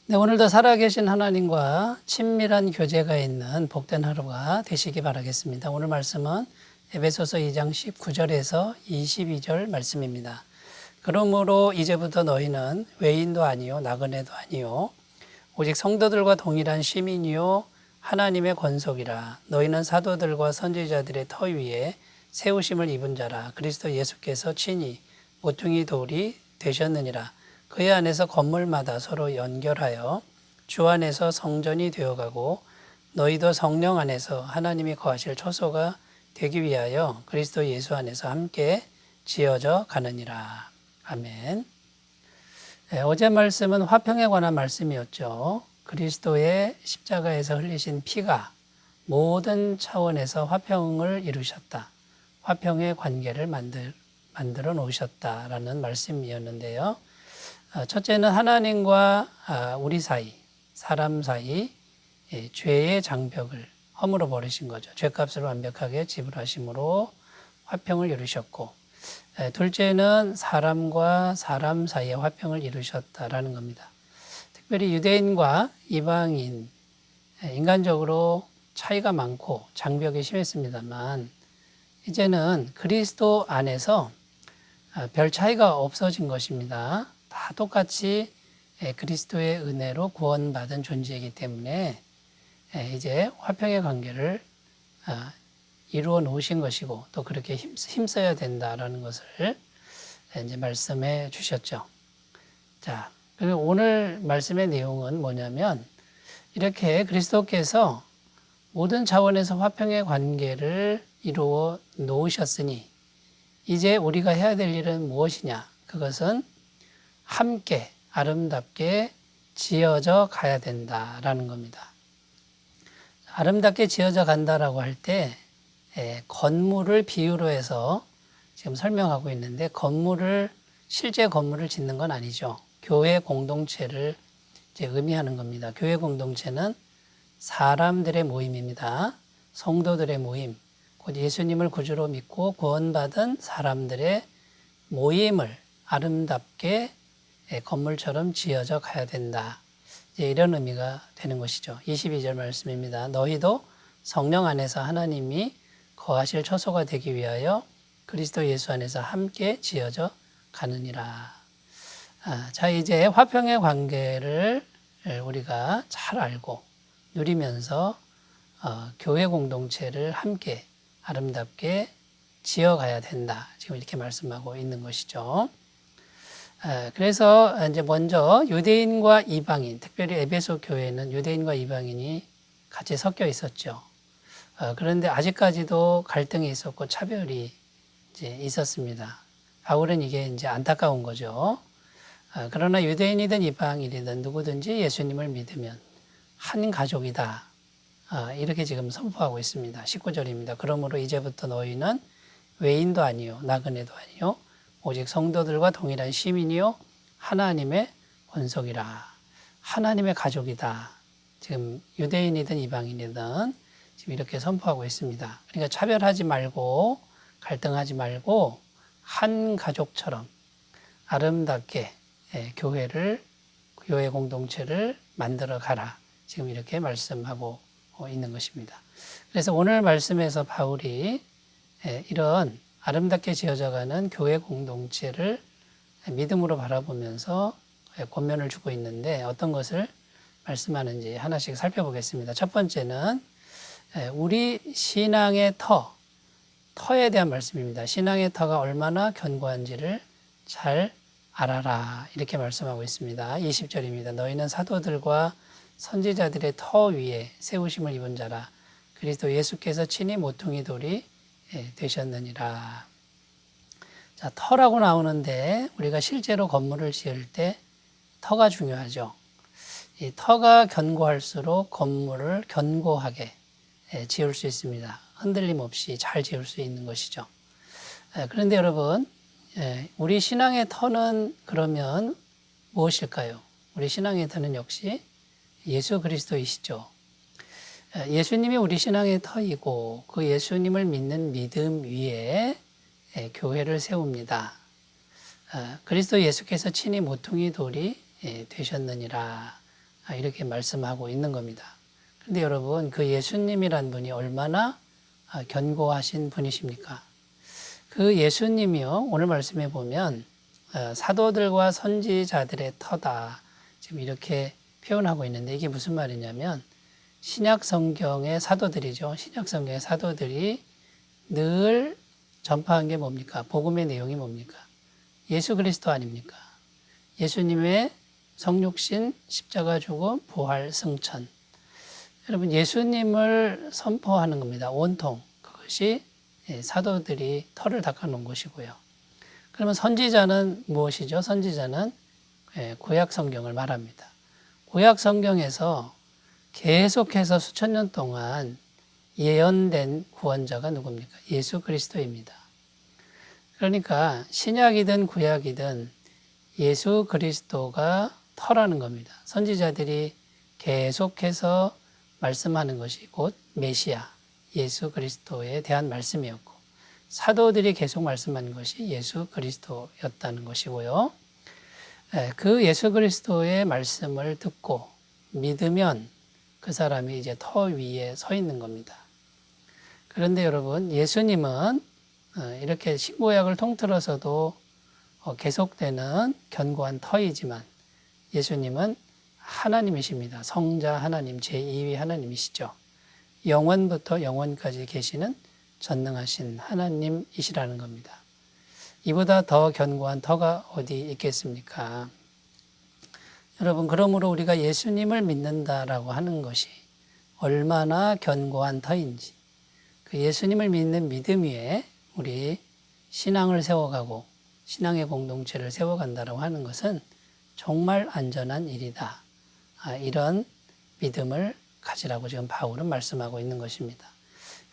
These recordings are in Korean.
네, 오늘도 살아계신 하나님과 친밀한 교제가 있는 복된 하루가 되시기 바라겠습니다. 오늘 말씀은 에베소서 2장 19절에서 22절 말씀입니다. 그러므로 이제부터 너희는 외인도 아니요 나그네도 아니요 오직 성도들과 동일한 시민이요 하나님의 권속이라. 너희는 사도들과 선지자들의 터 위에 세우심을 입은 자라. 그리스도 예수께서 친히 모퉁이 돌이 되셨느니라. 그의 안에서 건물마다 서로 연결하여 주 안에서 성전이 되어가고 너희도 성령 안에서 하나님이 거하실 처소가 되기 위하여 그리스도 예수 안에서 함께 지어져 가느니라. 아멘. 네, 어제 말씀은 화평에 관한 말씀이었죠. 그리스도의 십자가에서 흘리신 피가 모든 차원에서 화평을 이루셨다. 화평의 관계를 만들어 놓으셨다라는 말씀이었는데요. 첫째는 하나님과 우리 사이, 사람 사이 죄의 장벽을 허물어 버리신 거죠. 죄값을 완벽하게 지불하심으로 화평을 이루셨고, 둘째는 사람과 사람 사이의 화평을 이루셨다라는 겁니다. 특별히 유대인과 이방인, 인간적으로 차이가 많고 장벽이 심했습니다만 이제는 그리스도 안에서 별 차이가 없어진 것입니다. 다 똑같이 그리스도의 은혜로 구원받은 존재이기 때문에 이제 화평의 관계를 이루어 놓으신 것이고 또 그렇게 힘써야 된다라는 것을 이제 말씀해 주셨죠. 자, 그리고 오늘 말씀의 내용은 뭐냐면 이렇게 그리스도께서 모든 차원에서 화평의 관계를 이루어 놓으셨으니 이제 우리가 해야 될 일은 무엇이냐? 그것은 함께 아름답게 지어져 가야 된다라는 겁니다. 아름답게 지어져 간다라고 할 때 건물을 비유로 해서 지금 설명하고 있는데 실제 건물을 짓는 건 아니죠. 교회 공동체를 이제 의미하는 겁니다. 교회 공동체는 사람들의 모임입니다. 성도들의 모임, 곧 예수님을 구주로 믿고 구원받은 사람들의 모임을 아름답게 건물처럼 지어져 가야 된다. 이제 이런 의미가 되는 것이죠. 22절 말씀입니다. 너희도 성령 안에서 하나님이 거하실 처소가 되기 위하여 그리스도 예수 안에서 함께 지어져 가느니라. 자, 이제 화평의 관계를 우리가 잘 알고 누리면서 교회 공동체를 함께 아름답게 지어가야 된다. 지금 이렇게 말씀하고 있는 것이죠. 그래서 이제 먼저 유대인과 이방인, 특별히 에베소 교회는 유대인과 이방인이 같이 섞여 있었죠. 그런데 아직까지도 갈등이 있었고 차별이 이제 있었습니다. 바울은 이게 이제 안타까운 거죠. 그러나 유대인이든 이방인이든 누구든지 예수님을 믿으면 한 가족이다. 이렇게 지금 선포하고 있습니다. 19절입니다. 그러므로 이제부터 너희는 외인도 아니요 나그네도 아니요 오직 성도들과 동일한 시민이요 하나님의 권속이라. 하나님의 가족이다. 지금 유대인이든 이방인이든 지금 이렇게 선포하고 있습니다. 그러니까 차별하지 말고 갈등하지 말고 한 가족처럼 아름답게 교회 공동체를 만들어 가라. 지금 이렇게 말씀하고 있는 것입니다. 그래서 오늘 말씀에서 바울이 이런 아름답게 지어져가는 교회 공동체를 믿음으로 바라보면서 권면을 주고 있는데 어떤 것을 말씀하는지 하나씩 살펴보겠습니다. 첫 번째는 우리 신앙의 터에 대한 말씀입니다. 신앙의 터가 얼마나 견고한지를 잘 알아라. 이렇게 말씀하고 있습니다. 20절입니다. 너희는 사도들과 선지자들의 터 위에 세우심을 입은 자라. 그리스도 예수께서 친히 모퉁이 돌이 되셨느니라. 자, 터라고 나오는데 우리가 실제로 건물을 지을 때 터가 중요하죠. 이 터가 견고할수록 건물을 견고하게 지을 수 있습니다. 흔들림 없이 잘 지을 수 있는 것이죠. 그런데 여러분, 우리 신앙의 터는 그러면 무엇일까요? 우리 신앙의 터는 역시 예수 그리스도이시죠. 예수님이 우리 신앙의 터이고 그 예수님을 믿는 믿음 위에 교회를 세웁니다. 그리스도 예수께서 친히 모퉁이 돌이 되셨느니라. 이렇게 말씀하고 있는 겁니다. 그런데 여러분, 그 예수님이란 분이 얼마나 견고하신 분이십니까? 그 예수님이요, 오늘 말씀해 보면 사도들과 선지자들의 터다, 지금 이렇게 표현하고 있는데, 이게 무슨 말이냐면 신약 성경의 사도들이죠. 신약 성경의 사도들이 늘 전파한 게 뭡니까? 복음의 내용이 뭡니까? 예수 그리스도 아닙니까? 예수님의 성육신, 십자가 죽음, 부활, 승천. 여러분, 예수님을 선포하는 겁니다. 온통. 그것이 사도들이 털을 닦아놓은 것이고요. 그러면 선지자는 무엇이죠? 선지자는 구약 성경을 말합니다. 구약 성경에서 계속해서 수천 년 동안 예언된 구원자가 누굽니까? 예수 그리스도입니다. 그러니까 신약이든 구약이든 예수 그리스도가 터라는 겁니다. 선지자들이 계속해서 말씀하는 것이 곧 메시아, 예수 그리스도에 대한 말씀이었고, 사도들이 계속 말씀하는 것이 예수 그리스도였다는 것이고요. 그 예수 그리스도의 말씀을 듣고 믿으면 그 사람이 이제 터 위에 서 있는 겁니다. 그런데 여러분, 예수님은 이렇게 신구약을 통틀어서도 계속되는 견고한 터이지만 예수님은 하나님이십니다. 성자 하나님, 제2위 하나님이시죠. 영원부터 영원까지 계시는 전능하신 하나님이시라는 겁니다. 이보다 더 견고한 터가 어디 있겠습니까? 여러분, 그러므로 우리가 예수님을 믿는다라고 하는 것이 얼마나 견고한 터인지, 그 예수님을 믿는 믿음 위에 우리 신앙을 세워가고 신앙의 공동체를 세워간다라고 하는 것은 정말 안전한 일이다. 이런 믿음을 가지라고 지금 바울은 말씀하고 있는 것입니다.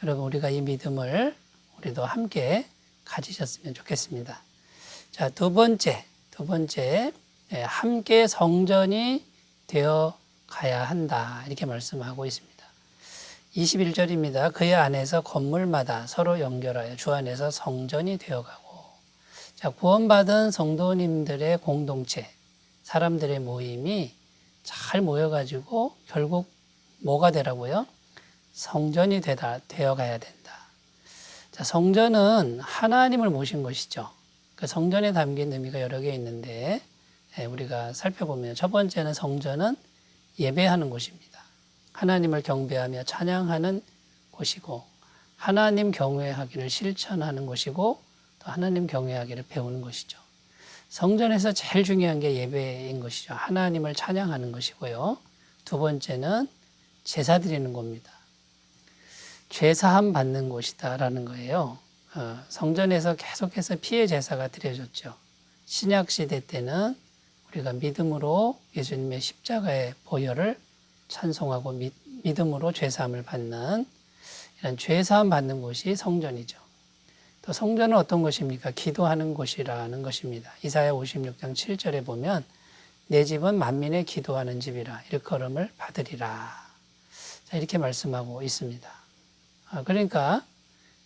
여러분, 우리가 이 믿음을 우리도 함께 가지셨으면 좋겠습니다. 자, 두 번째, 함께 성전이 되어 가야 한다. 이렇게 말씀하고 있습니다. 21절입니다. 그의 안에서 건물마다 서로 연결하여 주 안에서 성전이 되어가고. 자, 구원받은 성도님들의 공동체, 사람들의 모임이 잘 모여가지고 결국 뭐가 되라고요? 성전이 되어가야 된다. 자, 성전은 하나님을 모신 것이죠. 그 성전에 담긴 의미가 여러 개 있는데 우리가 살펴보면 첫 번째는 성전은 예배하는 곳입니다. 하나님을 경배하며 찬양하는 곳이고, 하나님 경외하기를 실천하는 곳이고, 또 하나님 경외하기를 배우는 것이죠. 성전에서 제일 중요한 게 예배인 것이죠. 하나님을 찬양하는 것이고요. 두 번째는 제사 드리는 겁니다. 죄사함 받는 곳이다라는 거예요. 성전에서 계속해서 피의 제사가 드려졌죠. 신약 시대 때는 우리가 믿음으로 예수님의 십자가의 보혈을 찬송하고 믿음으로 죄사함을 받는, 이런 죄사함 받는 곳이 성전이죠. 또 성전은 어떤 곳입니까? 기도하는 곳이라는 것입니다. 이사야 56장 7절에 보면 내 집은 만민의 기도하는 집이라 일컬음을 받으리라. 자, 이렇게 말씀하고 있습니다. 그러니까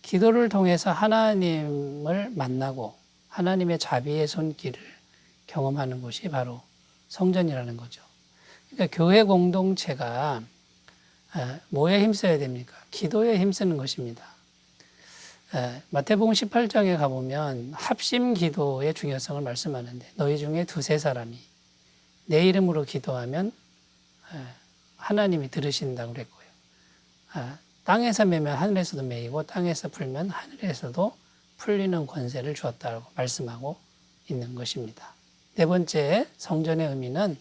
기도를 통해서 하나님을 만나고 하나님의 자비의 손길을 경험하는 곳이 바로 성전이라는 거죠. 그러니까 교회 공동체가 뭐에 힘써야 됩니까? 기도에 힘쓰는 것입니다. 마태복음 18장에 가보면 합심 기도의 중요성을 말씀하는데, 너희 중에 두세 사람이 내 이름으로 기도하면 하나님이 들으신다고 그랬고요. 땅에서 매면 하늘에서도 매이고 땅에서 풀면 하늘에서도 풀리는 권세를 주었다고 말씀하고 있는 것입니다. 네 번째, 성전의 의미는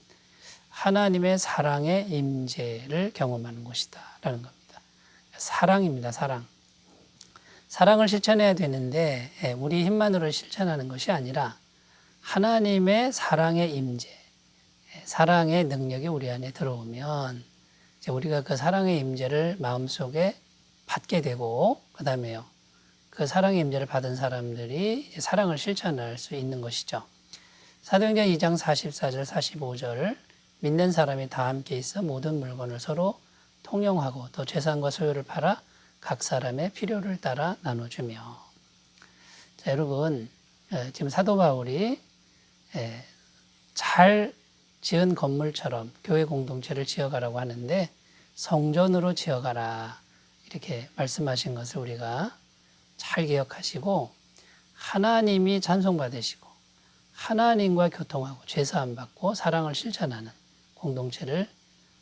하나님의 사랑의 임재를 경험하는 곳이다 라는 겁니다. 사랑입니다. 사랑을 실천해야 되는데 우리 힘만으로 실천하는 것이 아니라 하나님의 사랑의 임재, 사랑의 능력이 우리 안에 들어오면 이제 우리가 그 사랑의 임재를 마음속에 받게 되고, 그 다음에요, 그 사랑의 임재를 받은 사람들이 이제 사랑을 실천할 수 있는 것이죠. 사도행전 2장 44절 45절, 믿는 사람이 다 함께 있어 모든 물건을 서로 통용하고 또 재산과 소유를 팔아 각 사람의 필요를 따라 나눠주며. 자, 여러분, 지금 사도 바울이 잘 지은 건물처럼 교회 공동체를 지어가라고 하는데 성전으로 지어가라 이렇게 말씀하신 것을 우리가 잘 기억하시고 하나님이 찬송받으시고 하나님과 교통하고 죄사함 받고 사랑을 실천하는 공동체를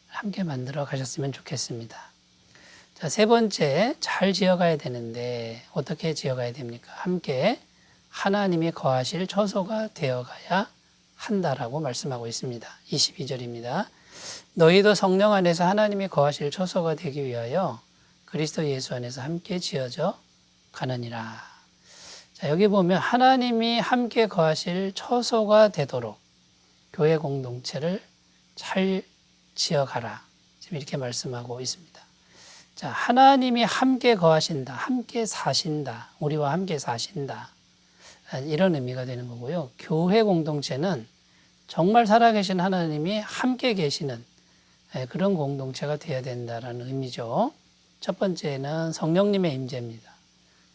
함께 만들어 가셨으면 좋겠습니다. 자, 세 번째, 잘 지어가야 되는데 어떻게 지어가야 됩니까? 함께 하나님이 거하실 처소가 되어가야 한다라고 말씀하고 있습니다. 22절입니다. 너희도 성령 안에서 하나님이 거하실 처소가 되기 위하여 그리스도 예수 안에서 함께 지어져 가느니라. 자, 여기 보면 하나님이 함께 거하실 처소가 되도록 교회 공동체를 잘 지어가라. 지금 이렇게 말씀하고 있습니다. 자, 하나님이 함께 거하신다, 함께 사신다, 우리와 함께 사신다. 이런 의미가 되는 거고요. 교회 공동체는 정말 살아계신 하나님이 함께 계시는 그런 공동체가 되어야 된다는 의미죠. 첫 번째는 성령님의 임재입니다.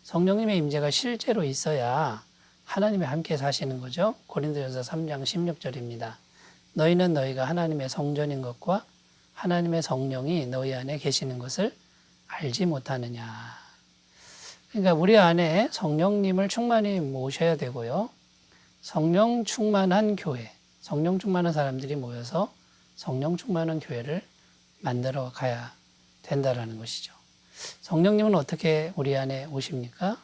성령님의 임재가 실제로 있어야 하나님이 함께 사시는 거죠. 고린도전서 3장 16절입니다. 너희는 너희가 하나님의 성전인 것과 하나님의 성령이 너희 안에 계시는 것을 알지 못하느냐. 그러니까 우리 안에 성령님을 충만히 모셔야 되고요. 성령 충만한 교회, 성령 충만한 사람들이 모여서 성령 충만한 교회를 만들어 가야 된다라는 것이죠. 성령님은 어떻게 우리 안에 오십니까?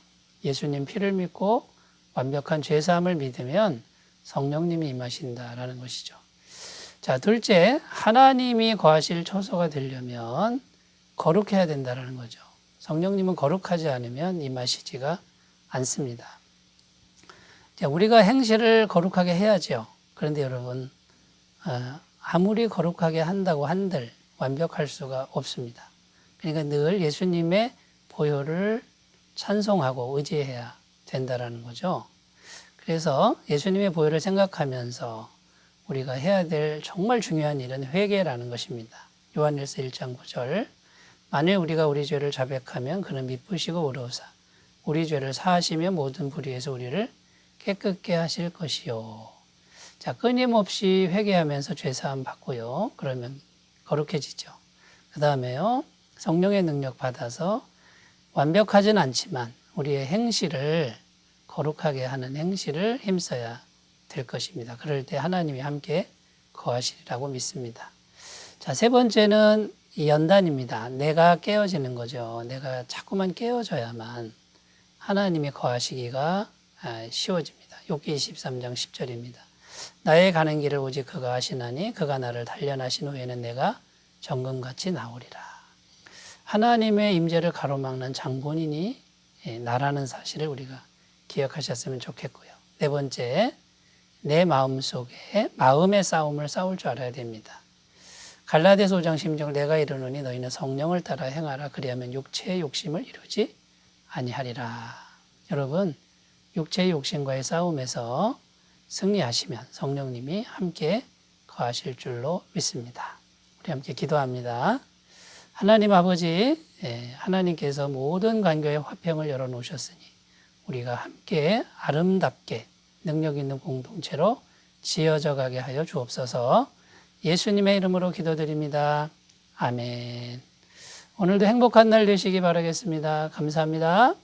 예수님 피를 믿고 완벽한 죄사함을 믿으면 성령님이 임하신다라는 것이죠. 자, 둘째, 하나님이 거하실 처소가 되려면 거룩해야 된다라는 거죠. 성령님은 거룩하지 않으면 임하시지가 않습니다. 자, 우리가 행실을 거룩하게 해야죠. 그런데 여러분, 아무리 거룩하게 한다고 한들 완벽할 수가 없습니다. 그러니까 늘 예수님의 보혈을 찬송하고 의지해야 된다라는 거죠. 그래서 예수님의 보혈을 생각하면서 우리가 해야 될 정말 중요한 일은 회개라는 것입니다. 요한일서 1장 9절. 만일 우리가 우리 죄를 자백하면 그는 미쁘시고 의로우사 우리 죄를 사하시며 모든 불의에서 우리를 깨끗게 하실 것이요. 자, 끊임없이 회개하면서 죄사함 받고요. 그러면 거룩해지죠. 그 다음에요. 성령의 능력 받아서 완벽하진 않지만 우리의 행실을 거룩하게 하는 행실을 힘써야 될 것입니다. 그럴 때 하나님이 함께 거하시리라고 믿습니다. 자, 세 번째는 연단입니다. 내가 깨어지는 거죠. 내가 자꾸만 깨어져야만 하나님이 거하시기가 쉬워집니다. 욥기 23장 10절입니다. 나의 가는 길을 오직 그가 아시나니 그가 나를 단련하신 후에는 내가 정금같이 나오리라. 하나님의 임재를 가로막는 장본인이 나라는 사실을 우리가 기억하셨으면 좋겠고요. 네 번째, 내 마음속에 마음의 싸움을 싸울 줄 알아야 됩니다. 갈라디아서 5장 16절 내가 이르노니 너희는 성령을 따라 행하라 그리하면 육체의 욕심을 이루지 아니하리라. 여러분, 육체의 욕심과의 싸움에서 승리하시면 성령님이 함께 거하실 줄로 믿습니다. 우리 함께 기도합니다. 하나님 아버지, 하나님께서 모든 관계의 화평을 열어놓으셨으니 우리가 함께 아름답게 능력 있는 공동체로 지어져 가게 하여 주옵소서. 예수님의 이름으로 기도드립니다. 아멘. 오늘도 행복한 날 되시기 바라겠습니다. 감사합니다.